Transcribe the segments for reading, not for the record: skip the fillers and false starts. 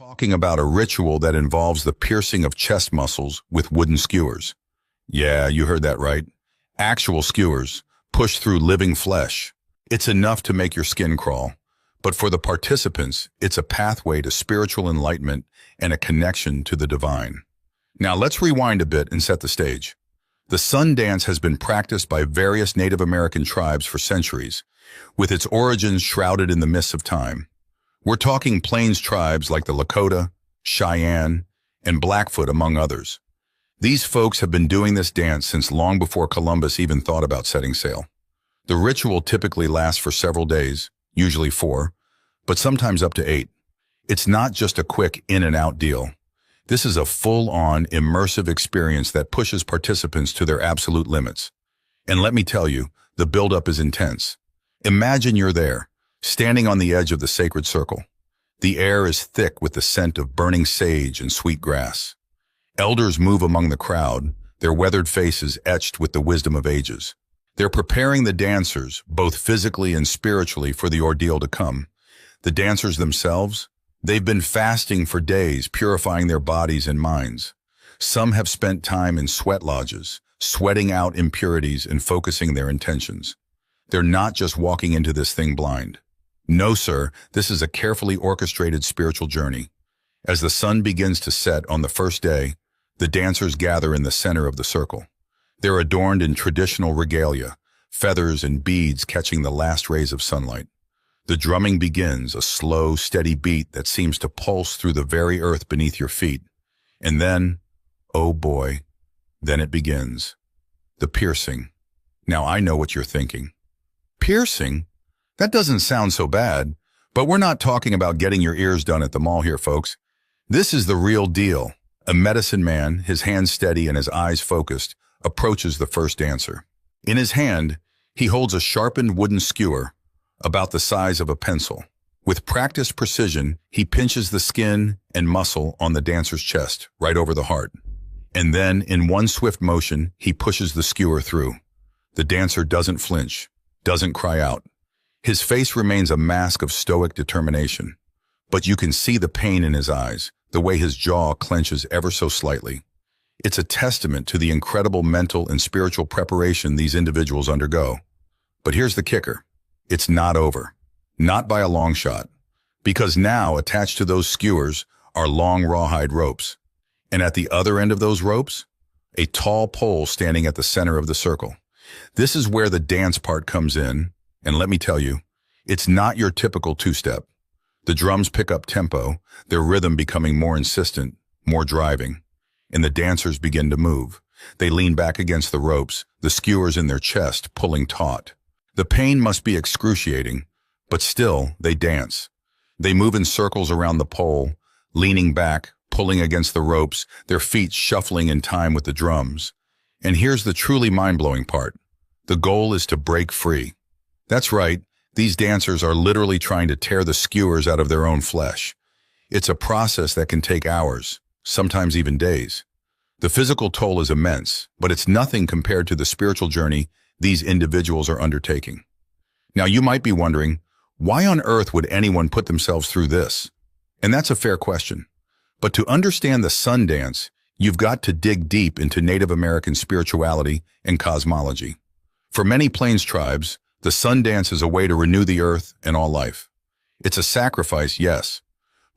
talking about a ritual that involves the piercing of chest muscles with wooden skewers. Yeah, you heard that right. Actual skewers, pushed through living flesh. It's enough to make your skin crawl. But for the participants, it's a pathway to spiritual enlightenment and a connection to the divine. Now let's rewind a bit and set the stage. The sun dance has been practiced by various Native American tribes for centuries, with its origins shrouded in the mists of time. We're talking plains tribes like the Lakota, Cheyenne, and Blackfoot, among others. These folks have been doing this dance since long before Columbus even thought about setting sail. The ritual typically lasts for several days, usually 4, but sometimes up to 8. It's not just a quick in and out deal. This is a full-on, immersive experience that pushes participants to their absolute limits. And let me tell you, the buildup is intense. Imagine you're there, standing on the edge of the sacred circle. The air is thick with the scent of burning sage and sweet grass. Elders move among the crowd, their weathered faces etched with the wisdom of ages. They're preparing the dancers, both physically and spiritually, for the ordeal to come. The dancers themselves, they've been fasting for days, purifying their bodies and minds. Some have spent time in sweat lodges, sweating out impurities and focusing their intentions. They're not just walking into this thing blind. No, sir, this is a carefully orchestrated spiritual journey. As the sun begins to set on the first day, the dancers gather in the center of the circle. They're adorned in traditional regalia, feathers and beads catching the last rays of sunlight. The drumming begins, a slow, steady beat that seems to pulse through the very earth beneath your feet. And then, oh boy, then it begins. The piercing. Now I know what you're thinking. Piercing? That doesn't sound so bad, but we're not talking about getting your ears done at the mall here, folks. This is the real deal. A medicine man, his hands steady and his eyes focused, approaches the first dancer. In his hand, he holds a sharpened wooden skewer, about the size of a pencil. With practiced precision, he pinches the skin and muscle on the dancer's chest, right over the heart. And then, in one swift motion, he pushes the skewer through. The dancer doesn't flinch, doesn't cry out. His face remains a mask of stoic determination. But you can see the pain in his eyes, the way his jaw clenches ever so slightly. It's a testament to the incredible mental and spiritual preparation these individuals undergo. But here's the kicker. It's not over. Not by a long shot. Because now, attached to those skewers, are long rawhide ropes. And at the other end of those ropes, a tall pole standing at the center of the circle. This is where the dance part comes in, and let me tell you, it's not your typical two-step. The drums pick up tempo, their rhythm becoming more insistent, more driving, and the dancers begin to move. They lean back against the ropes, the skewers in their chest pulling taut. The pain must be excruciating, but still, they dance. They move in circles around the pole, leaning back, pulling against the ropes, their feet shuffling in time with the drums. And here's the truly mind-blowing part. The goal is to break free. That's right, these dancers are literally trying to tear the skewers out of their own flesh. It's a process that can take hours, sometimes even days. The physical toll is immense, but it's nothing compared to the spiritual journey these individuals are undertaking. Now you might be wondering, why on earth would anyone put themselves through this? And that's a fair question. But to understand the sun dance, you've got to dig deep into Native American spirituality and cosmology. For many plains tribes, the sun dance is a way to renew the earth and all life. It's a sacrifice, yes,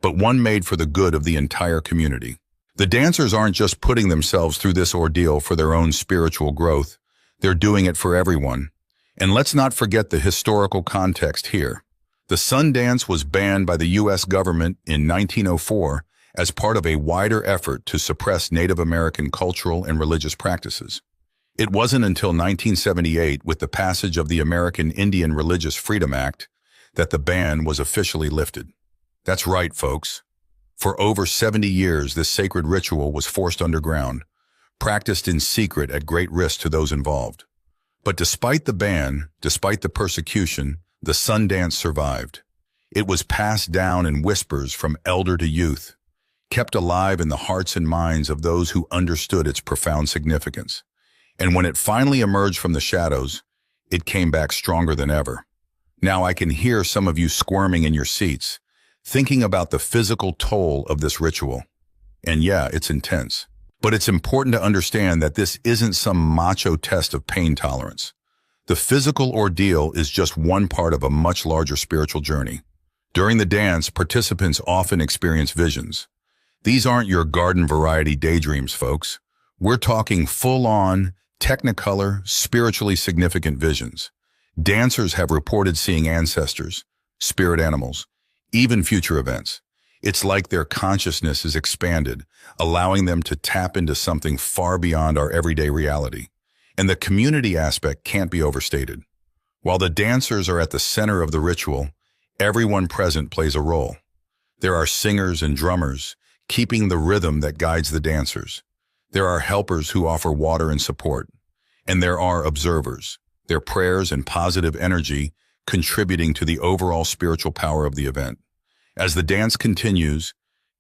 but one made for the good of the entire community. The dancers aren't just putting themselves through this ordeal for their own spiritual growth. They're doing it for everyone. And let's not forget the historical context here. The sun dance was banned by the U.S. government in 1904 as part of a wider effort to suppress Native American cultural and religious practices. It wasn't until 1978, with the passage of the American Indian Religious Freedom Act, that the ban was officially lifted. That's right, folks. For over 70 years, this sacred ritual was forced underground, practiced in secret at great risk to those involved. But despite the ban, despite the persecution, the sun dance survived. It was passed down in whispers from elder to youth, kept alive in the hearts and minds of those who understood its profound significance. And when it finally emerged from the shadows, it came back stronger than ever. Now I can hear some of you squirming in your seats, thinking about the physical toll of this ritual. And yeah, it's intense. But it's important to understand that this isn't some macho test of pain tolerance. The physical ordeal is just one part of a much larger spiritual journey. During the dance, participants often experience visions. These aren't your garden variety daydreams, folks. We're talking full-on, technicolor, spiritually significant visions. Dancers have reported seeing ancestors, spirit animals, even future events. It's like their consciousness is expanded, allowing them to tap into something far beyond our everyday reality. And the community aspect can't be overstated. While the dancers are at the center of the ritual, everyone present plays a role. There are singers and drummers, keeping the rhythm that guides the dancers. There are helpers who offer water and support. And there are observers, their prayers and positive energy contributing to the overall spiritual power of the event. As the dance continues,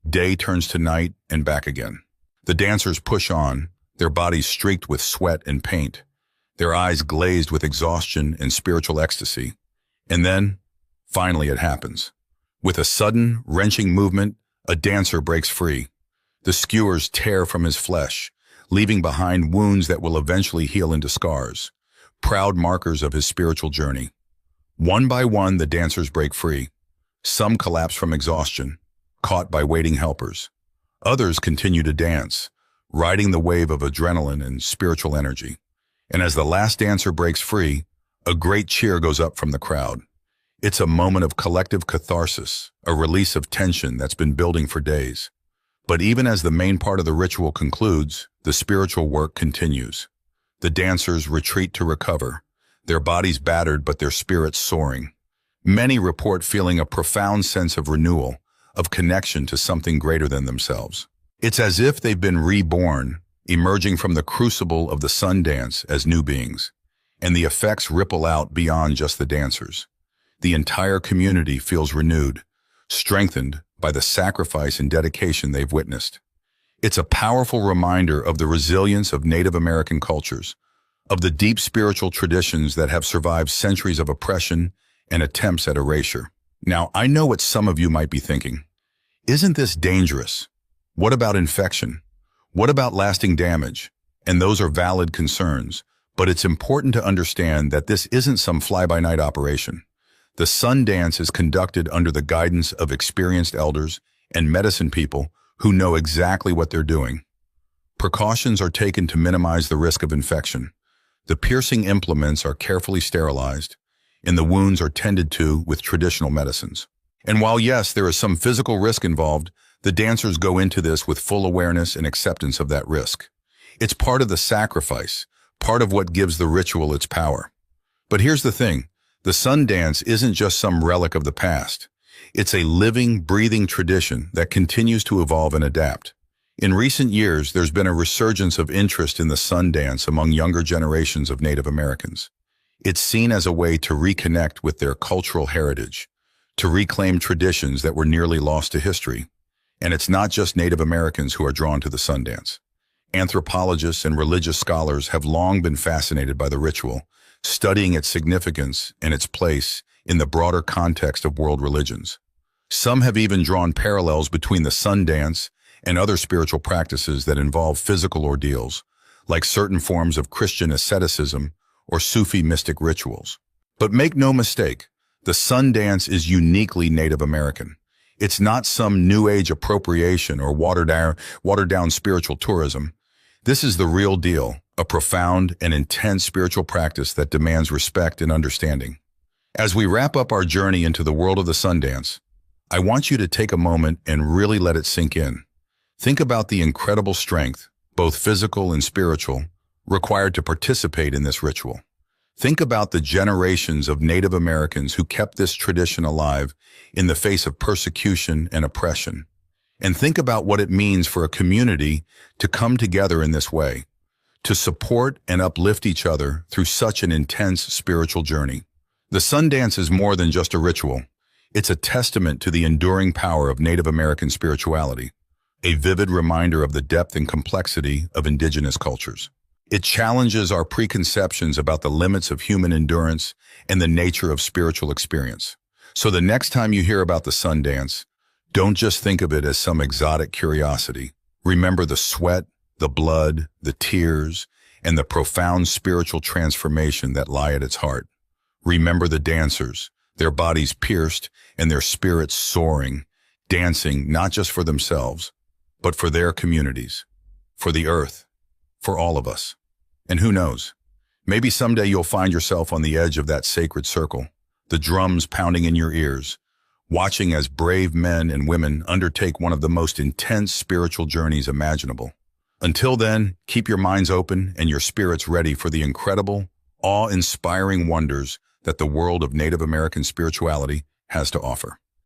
day turns to night and back again. The dancers push on, their bodies streaked with sweat and paint, their eyes glazed with exhaustion and spiritual ecstasy. And then, finally it happens. With a sudden, wrenching movement, a dancer breaks free. The skewers tear from his flesh, leaving behind wounds that will eventually heal into scars, proud markers of his spiritual journey. One by one, the dancers break free. Some collapse from exhaustion, caught by waiting helpers. Others continue to dance, riding the wave of adrenaline and spiritual energy. And as the last dancer breaks free, a great cheer goes up from the crowd. It's a moment of collective catharsis, a release of tension that's been building for days. But even as the main part of the ritual concludes, the spiritual work continues. The dancers retreat to recover, their bodies battered but their spirits soaring. Many report feeling a profound sense of renewal, of connection to something greater than themselves. It's as if they've been reborn, emerging from the crucible of the sun dance as new beings. And the effects ripple out beyond just the dancers. The entire community feels renewed, strengthened by the sacrifice and dedication they've witnessed. It's a powerful reminder of the resilience of Native American cultures, of the deep spiritual traditions that have survived centuries of oppression and attempts at erasure. Now, I know what some of you might be thinking. Isn't this dangerous? What about infection? What about lasting damage? And those are valid concerns, but it's important to understand that this isn't some fly-by-night operation. The sun dance is conducted under the guidance of experienced elders and medicine people who know exactly what they're doing. Precautions are taken to minimize the risk of infection. The piercing implements are carefully sterilized, and the wounds are tended to with traditional medicines. And while yes, there is some physical risk involved, the dancers go into this with full awareness and acceptance of that risk. It's part of the sacrifice, part of what gives the ritual its power. But here's the thing, the sun dance isn't just some relic of the past. It's a living, breathing tradition that continues to evolve and adapt. In recent years, there's been a resurgence of interest in the sun dance among younger generations of Native Americans. It's seen as a way to reconnect with their cultural heritage, to reclaim traditions that were nearly lost to history. And it's not just Native Americans who are drawn to the sun dance. Anthropologists and religious scholars have long been fascinated by the ritual, studying its significance and its place in the broader context of world religions. Some have even drawn parallels between the sun dance and other spiritual practices that involve physical ordeals, like certain forms of Christian asceticism or Sufi mystic rituals. But make no mistake, the sun dance is uniquely Native American. It's not some New Age appropriation or watered down spiritual tourism. This is the real deal, a profound and intense spiritual practice that demands respect and understanding. As we wrap up our journey into the world of the sun dance, I want you to take a moment and really let it sink in. Think about the incredible strength, both physical and spiritual, required to participate in this ritual. Think about the generations of Native Americans who kept this tradition alive in the face of persecution and oppression. And think about what it means for a community to come together in this way, to support and uplift each other through such an intense spiritual journey. The sun dance is more than just a ritual. It's a testament to the enduring power of Native American spirituality, a vivid reminder of the depth and complexity of indigenous cultures. It challenges our preconceptions about the limits of human endurance and the nature of spiritual experience. So the next time you hear about the sun dance, Don't just think of it as some exotic curiosity. Remember the sweat, the blood, the tears, and the profound spiritual transformation that lie at its heart. Remember the dancers, their bodies pierced and their spirits soaring, dancing not just for themselves, but for their communities, for the earth, for all of us. And who knows, maybe someday you'll find yourself on the edge of that sacred circle, the drums pounding in your ears, watching as brave men and women undertake one of the most intense spiritual journeys imaginable. Until then, keep your minds open and your spirits ready for the incredible, awe-inspiring wonders that the world of Native American spirituality has to offer.